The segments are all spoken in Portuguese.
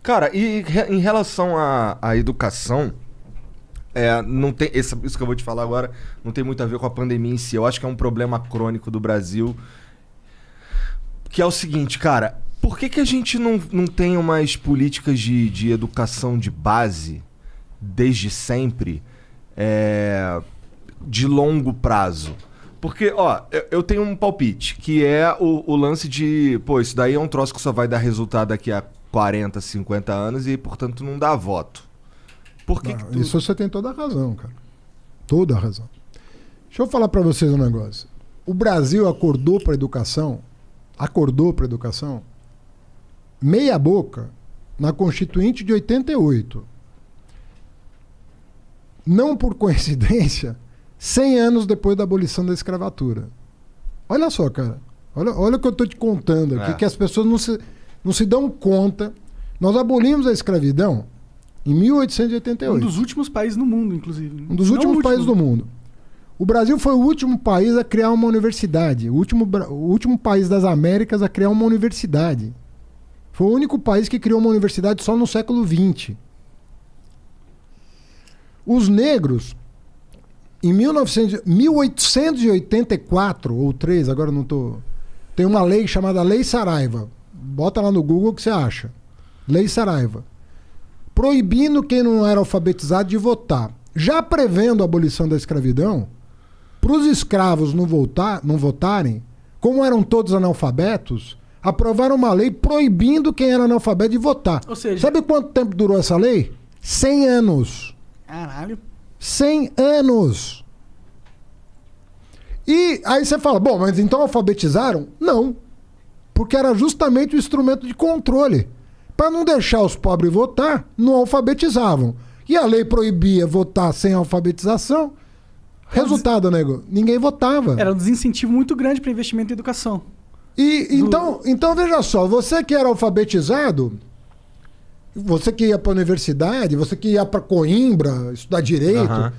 Cara, em relação à educação, não tem, isso que eu vou te falar agora não tem muito a ver com a pandemia em si. Eu acho que é um problema crônico do Brasil, que é o seguinte, cara, por que a gente não tem umas políticas de educação de base, desde sempre, de longo prazo? Porque, ó, eu tenho um palpite, que é o lance de, pô, isso daí é um troço que só vai dar resultado daqui a 40, 50 anos e, portanto, não dá voto. Por que que tu... Isso você tem toda a razão, cara. Toda a razão. Deixa eu falar pra vocês um negócio. O Brasil acordou pra educação, meia boca, na Constituinte de 88. Não por coincidência, 100 anos depois da abolição da escravatura. Olha só, cara. Olha o que eu tô te contando aqui, que as pessoas não se dão conta. Nós abolimos a escravidão em 1888. Um dos últimos países no mundo, inclusive. Um dos últimos países do mundo. O Brasil foi o último país a criar uma universidade. O último país das Américas a criar uma universidade. Foi o único país que criou uma universidade só no século XX. Os negros, em 1884 ou 3, agora não tô... Tem uma lei chamada Lei Saraiva. Bota lá no Google que você acha. Lei Saraiva. Proibindo quem não era alfabetizado de votar. Já prevendo a abolição da escravidão, para os escravos não votarem, como eram todos analfabetos, aprovaram uma lei proibindo quem era analfabeto de votar. Ou seja... Sabe quanto tempo durou essa lei? 100 anos. Caralho. 100 anos. E aí você fala, bom, mas então alfabetizaram? Não. Porque era justamente o instrumento de controle. Para não deixar os pobres votar, não alfabetizavam. E a lei proibia votar sem alfabetização. Resultado, nego, ninguém votava. Era um desincentivo muito grande para investimento em educação. Então, veja só, você que era alfabetizado, você que ia para a universidade, você que ia para Coimbra estudar direito,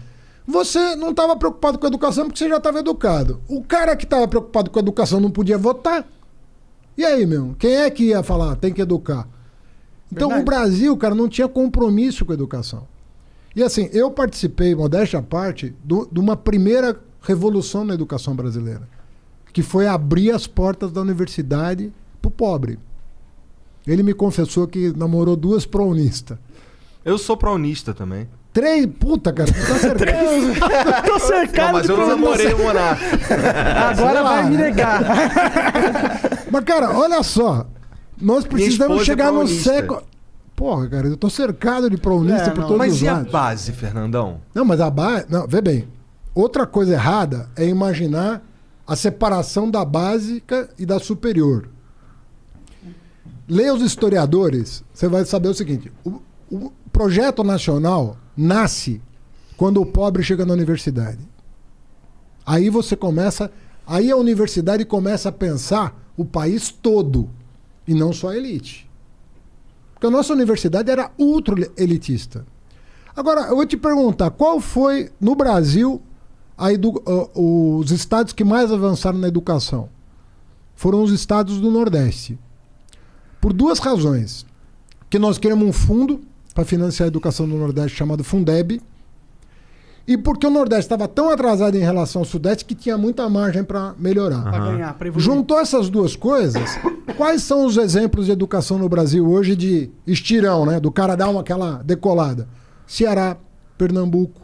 você não estava preocupado com a educação porque você já estava educado. O cara que estava preocupado com a educação não podia votar. E aí, meu? Quem é que ia falar? Tem que educar. Então, verdade. O Brasil, cara, não tinha compromisso com a educação. E assim, eu participei, modéstia à parte, de uma primeira revolução na educação brasileira, que foi abrir as portas da universidade pro pobre. Ele me confessou que namorou 2 pró-unistas. Eu sou pró-unista também. 3? Puta, cara, tu tá cercado. Tô cercado. Não, mas eu não namorei o Monarca. Agora vai me negar. Mas, cara, olha só. Nós precisamos chegar no século... Porra, cara, eu tô cercado de pró-unista por todos os lados. Mas e a base, Fernandão? Não, mas a base... Não, vê bem. Outra coisa errada é imaginar a separação da básica e da superior. Leia os historiadores, você vai saber o seguinte. O projeto nacional nasce quando o pobre chega na universidade. Aí você começa... Aí a universidade começa a pensar o país todo e não só a elite. Porque a nossa universidade era ultra elitista. Agora, eu vou te perguntar, qual foi, no Brasil, os estados que mais avançaram na educação? Foram os estados do Nordeste. Por 2 razões. Que nós queremos um fundo para financiar a educação do Nordeste chamado Fundeb, e porque o Nordeste estava tão atrasado em relação ao Sudeste que tinha muita margem para melhorar. Para ganhar, para evoluir. Juntou essas 2 coisas, quais são os exemplos de educação no Brasil hoje de estirão, né? Do cara dar aquela decolada? Ceará, Pernambuco,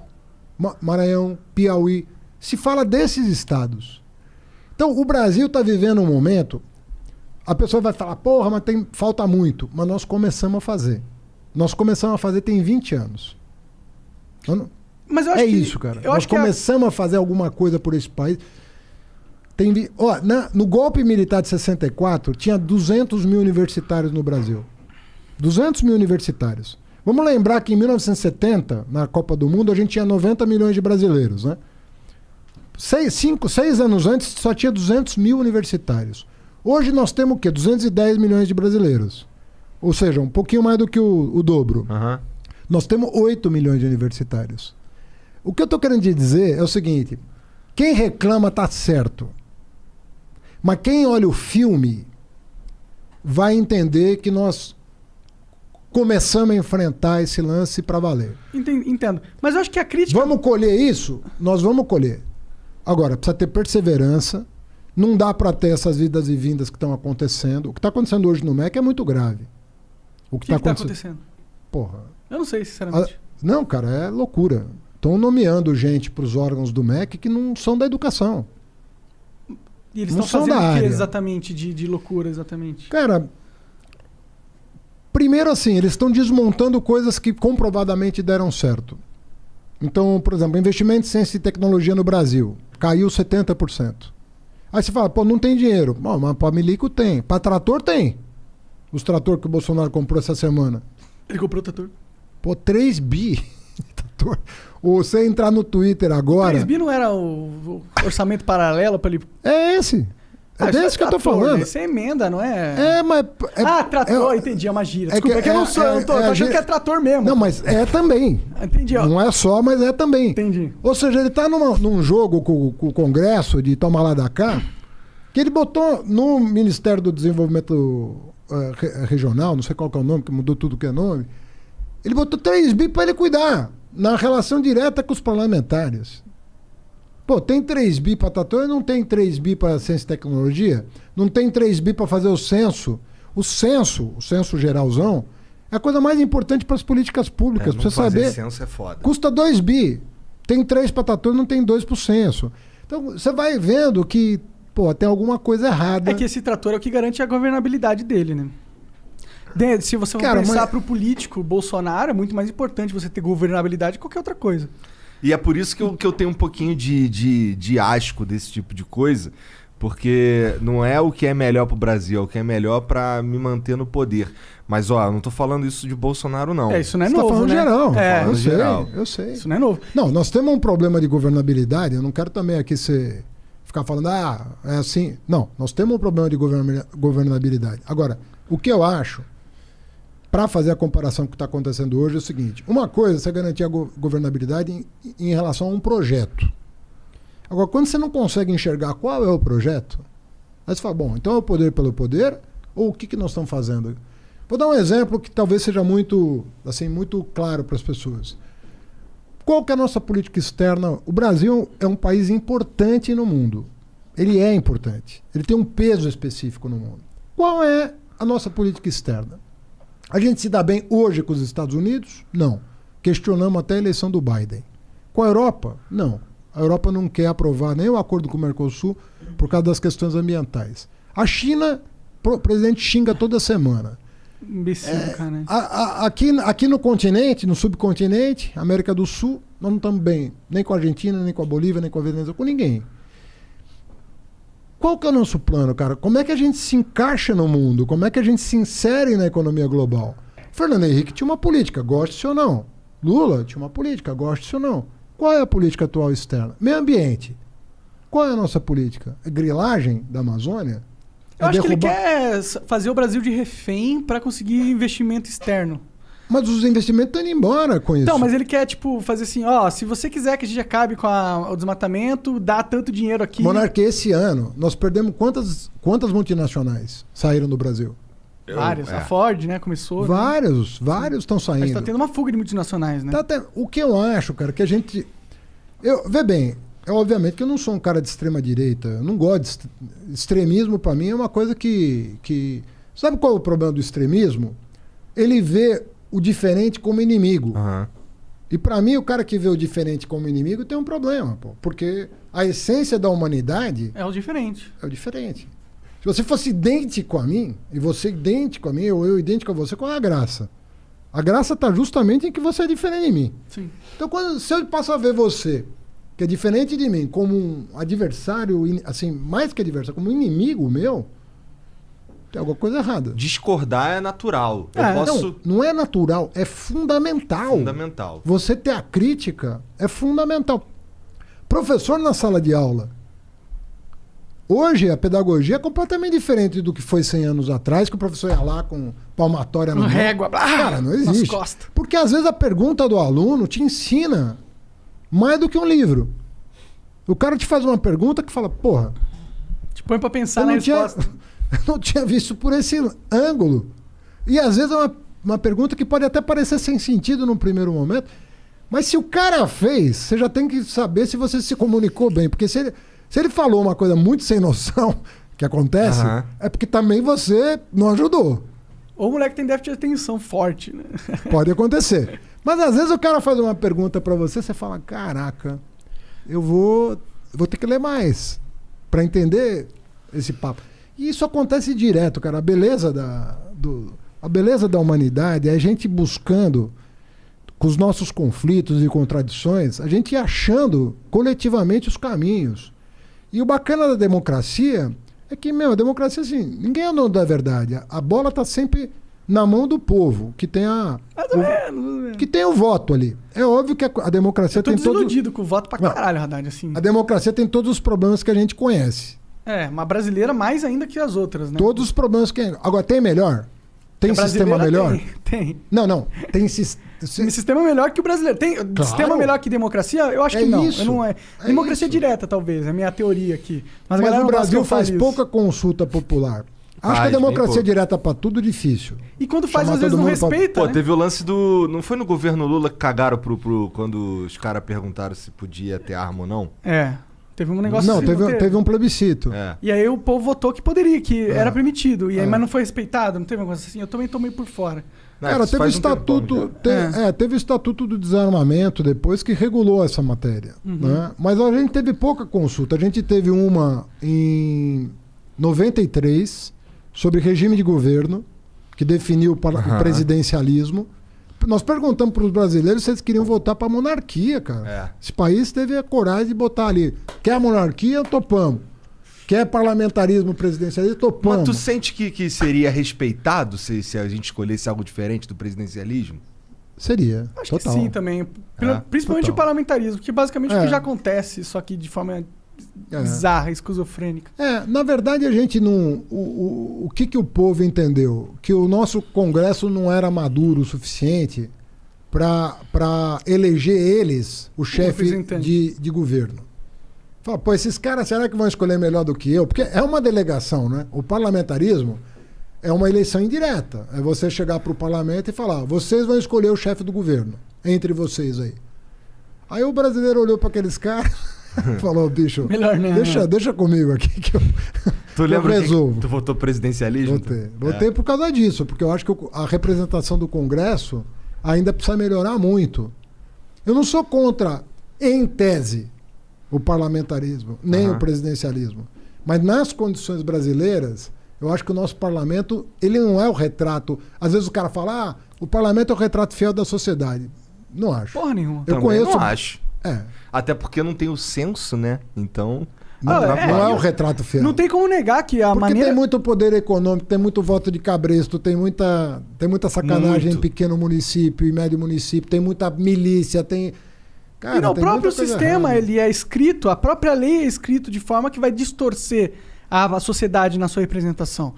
Maranhão, Piauí. Se fala desses estados. Então, o Brasil está vivendo um momento... A pessoa vai falar, porra, mas falta muito. Mas nós começamos a fazer. Nós começamos a fazer tem 20 anos. Mas eu acho isso, cara. Nós começamos a fazer alguma coisa por esse país. No golpe militar de 64, tinha 200 mil universitários no Brasil. 200 mil universitários. Vamos lembrar que em 1970, na Copa do Mundo, a gente tinha 90 milhões de brasileiros, né? 6 anos antes, só tinha 200 mil universitários. Hoje nós temos o quê? 210 milhões de brasileiros. Ou seja, um pouquinho mais do que o dobro. Nós temos 8 milhões de universitários. O que eu estou querendo dizer é o seguinte: quem reclama está certo. Mas quem olha o filme vai entender que nós começamos a enfrentar esse lance para valer. Entendo. Mas eu acho que a crítica... Vamos colher isso? Nós vamos colher. Agora, precisa ter perseverança. Não dá para ter essas idas e vindas que estão acontecendo. O que está acontecendo hoje no MEC é muito grave. O que está acontecendo? Porra. Eu não sei, sinceramente. Não, cara, é loucura. Estão nomeando gente para os órgãos do MEC que não são da educação. E eles estão fazendo o que exatamente de loucura, exatamente? Cara, primeiro assim, eles estão desmontando coisas que comprovadamente deram certo. Então, por exemplo, investimento em ciência e tecnologia no Brasil caiu 70%. Aí você fala, pô, não tem dinheiro. Bom, mas para milico tem. Para trator tem. Os trator que o Bolsonaro comprou essa semana. Ele comprou o trator? Pô, 3 bi. Ou você entrar no Twitter agora... 3 bi não era o orçamento paralelo para ele... É esse. É desse que eu tô falando. Né? Isso é emenda, não é? Mas... trator, entendi, é uma gíria. Desculpa, é que eu não sou, eu tô achando que é trator mesmo. Não, mas é também. Entendi, ó. Não é só, mas é também. Entendi. Ou seja, ele tá num jogo com o Congresso de toma lá da cá, que ele botou no Ministério do Desenvolvimento Regional, não sei qual que é o nome, que mudou tudo que é nome, ele botou 3 bi para ele cuidar, na relação direta com os parlamentares. Pô, tem 3 bi para trator e não tem 3 bi para ciência e tecnologia? Não tem 3 bi para fazer o censo? O censo geralzão, é a coisa mais importante para as políticas públicas. Pra você saber. Censo é foda. Custa 2 bi. Tem 3 para trator e não tem 2 para o censo. Então, você vai vendo que, pô, tem alguma coisa errada. É que esse trator é o que garante a governabilidade dele, né? Se você for pensar para o político Bolsonaro, é muito mais importante você ter governabilidade que qualquer outra coisa. E é por isso que eu tenho um pouquinho de asco desse tipo de coisa, porque não é o que é melhor pro Brasil, é o que é melhor pra me manter no poder. Mas, ó, eu não tô falando isso de Bolsonaro, não. Isso não é você novo, tá falando né? geral. Eu sei, geral. Eu sei. Isso não é novo. Não, nós temos um problema de governabilidade, eu não quero também aqui ficar falando, é assim. Não, nós temos um problema de governabilidade. Agora, o que eu acho, para fazer a comparação com o que está acontecendo hoje, é o seguinte. Uma coisa é você garantir a governabilidade em relação a um projeto. Agora, quando você não consegue enxergar qual é o projeto, aí você fala, bom, então é o poder pelo poder, ou o que nós estamos fazendo? Vou dar um exemplo que talvez seja muito claro para as pessoas. Qual que é a nossa política externa? O Brasil é um país importante no mundo. Ele é importante. Ele tem um peso específico no mundo. Qual é a nossa política externa? A gente se dá bem hoje com os Estados Unidos? Não. Questionamos até a eleição do Biden. Com a Europa? Não. A Europa não quer aprovar nem o acordo com o Mercosul por causa das questões ambientais. A China, o presidente xinga toda semana. Imbecil, cara. Aqui no continente, no subcontinente, América do Sul, nós não estamos bem. Nem com a Argentina, nem com a Bolívia, nem com a Venezuela, com ninguém. Qual que é o nosso plano, cara? Como é que a gente se encaixa no mundo? Como é que a gente se insere na economia global? Fernando Henrique tinha uma política, goste ou não. Lula tinha uma política, goste ou não. Qual é a política atual externa? Meio ambiente. Qual é a nossa política? É grilagem da Amazônia? Eu acho que ele quer fazer o Brasil de refém para conseguir investimento externo. Mas os investimentos estão indo embora com isso. Então, mas ele quer, fazer assim, se você quiser que a gente acabe com o desmatamento, dá tanto dinheiro aqui. Monarquia, esse ano, nós perdemos quantas multinacionais saíram do Brasil? Várias. A Ford, né, começou. Vários estão saindo. A gente tá tendo uma fuga de multinacionais, né? O que eu acho, cara, que a gente... Vê bem, obviamente que eu não sou um cara de extrema direita, eu não gosto de... Extremismo, pra mim, é uma coisa que... Sabe qual é o problema do extremismo? Ele vê o diferente como inimigo. Uhum. E pra mim, o cara que vê o diferente como inimigo tem um problema, pô. Porque a essência da humanidade... É o diferente. É o diferente. Se você fosse idêntico a mim, e você idêntico a mim, ou eu idêntico a você, qual é a graça? A graça está justamente em que você é diferente de mim. Sim. Então, se eu passo a ver você, que é diferente de mim, como um adversário, assim, mais que adversário, como um inimigo meu, tem alguma coisa errada. Discordar é natural. Não é natural, é fundamental. Fundamental. Você ter a crítica é fundamental. Professor na sala de aula. Hoje a pedagogia é completamente diferente do que foi 100 anos atrás, que o professor ia lá com palmatória na régua. Cara, não existe. Porque às vezes a pergunta do aluno te ensina mais do que um livro. O cara te faz uma pergunta que fala, porra... Te põe pra pensar na resposta. Eu não tinha visto por esse ângulo. E às vezes é uma uma pergunta que pode até parecer sem sentido num primeiro momento, mas se o cara fez, você já tem que saber se você se comunicou bem. Porque se ele falou uma coisa muito sem noção, que acontece, é porque também você não ajudou. Ou o moleque tem déficit de atenção forte, né? Pode acontecer. Mas às vezes o cara faz uma pergunta pra você, você fala, caraca, eu vou ter que ler mais pra entender esse papo. E isso acontece direto, cara. A beleza da humanidade é a gente buscando, com os nossos conflitos e contradições, a gente ir achando coletivamente os caminhos. E o bacana da democracia é que, a democracia, assim, ninguém é dono da verdade. A bola tá sempre na mão do povo, que tem que tem o voto ali. É óbvio que a democracia tem todo... Eu tô desiludido com o voto pra caralho, Haddad, assim. A democracia tem todos os problemas que a gente conhece. Uma brasileira mais ainda que as outras, né? Todos os problemas que... Agora, tem melhor? Tem sistema melhor? Tem. Não. Tem sistema melhor que o brasileiro. Tem sistema melhor que democracia? Eu acho que não. Isso. Eu não democracia direta, talvez. É a minha teoria aqui. Mas o Brasil faz pouca consulta popular. Acho que a democracia direta pra tudo é difícil. E quando faz, às vezes não respeita. Pô, teve o lance do... Não foi no governo Lula que cagaram quando os caras perguntaram se podia ter arma ou não? Teve um negócio assim. Não, teve um plebiscito. E aí o povo votou que poderia, que era permitido. E aí, mas não foi respeitado, não teve uma coisa assim. Eu também tomei por fora. Cara, teve o estatuto. Teve o Estatuto do Desarmamento depois que regulou essa matéria. Né? Mas a gente teve pouca consulta. A gente teve uma em 93 sobre regime de governo, que definiu o presidencialismo. Nós perguntamos para os brasileiros se eles queriam votar para a monarquia, cara. Esse país teve a coragem de botar ali. Quer a monarquia? Topamos. Quer parlamentarismo presidencialista? Topamos. Mas tu sente que seria respeitado se a gente escolhesse algo diferente do presidencialismo? Seria. Acho total. que sim também. Principalmente o parlamentarismo, que basicamente o que já acontece, só que de forma bizarra, esquizofrênica. Na verdade, a gente não... O que o povo entendeu? Que o nosso Congresso não era maduro o suficiente para eleger eles o chefe de governo. Fala, pô, esses caras será que vão escolher melhor do que eu? Porque é uma delegação, né? O parlamentarismo é uma eleição indireta. É você chegar para o parlamento e falar, vocês vão escolher o chefe do governo, entre vocês aí. Aí o brasileiro olhou para aqueles caras... Falou, bicho, melhor não, deixa comigo aqui que tu lembra eu resolvo. Tu votou presidencialismo? Votei por causa disso, porque eu acho que a representação do Congresso ainda precisa melhorar muito. Eu não sou contra, em tese, o parlamentarismo, nem o presidencialismo. Mas nas condições brasileiras, eu acho que o nosso parlamento, ele não é o retrato... Às vezes o cara fala, o parlamento é o retrato fiel da sociedade. Não acho. Porra nenhuma. Eu não acho. Até porque não tem o censo, né? Então... Não é o retrato fiel. Não tem como negar que porque tem muito poder econômico, tem muito voto de cabresto, tem muita sacanagem em pequeno município e médio município, tem muita milícia, tem... Cara, o próprio sistema, ele é escrito, a própria lei é escrito de forma que vai distorcer a sociedade na sua representação.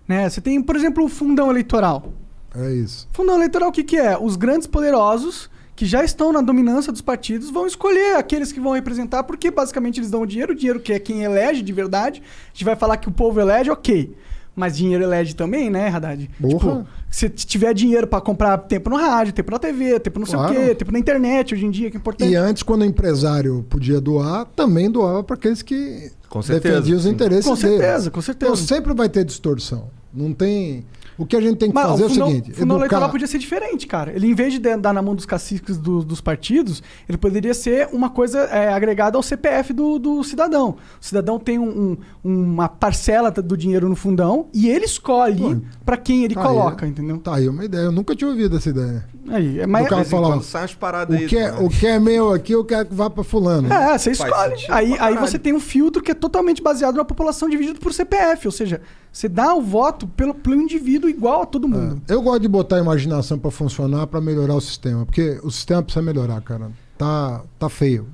Né? Você tem, por exemplo, o fundão eleitoral. É isso. Fundão eleitoral, o que é? Os grandes poderosos que já estão na dominância dos partidos vão escolher aqueles que vão representar, porque basicamente eles dão o dinheiro que é quem elege de verdade. A gente vai falar que o povo elege, ok. Mas dinheiro elege também, né, Haddad? Tipo, se tiver dinheiro pra comprar tempo no rádio, tempo na TV, tempo não sei o quê, tempo na internet hoje em dia, que é importante. E antes, quando o empresário podia doar, também doava para aqueles que defendiam os interesses deles. Com certeza. Então sempre vai ter distorção. Não tem... O que a gente tem que fazer é o seguinte... O fundão eleitoral podia ser diferente, cara. Ele, em vez de dar na mão dos caciques dos partidos, ele poderia ser uma coisa agregada ao CPF do cidadão. O cidadão tem uma parcela do dinheiro no fundão e ele escolhe para quem ele coloca, entendeu? Tá aí uma ideia. Eu nunca tinha ouvido essa ideia. Mas o cara fala, o que é meu aqui, eu quero que vá para fulano. Você escolhe. Aí você tem um filtro que é totalmente baseado na população dividido por CPF. Ou seja, você dá o voto pelo indivíduo igual a todo mundo. Eu gosto de botar a imaginação para funcionar, para melhorar o sistema. Porque o sistema precisa melhorar, cara. Tá feio.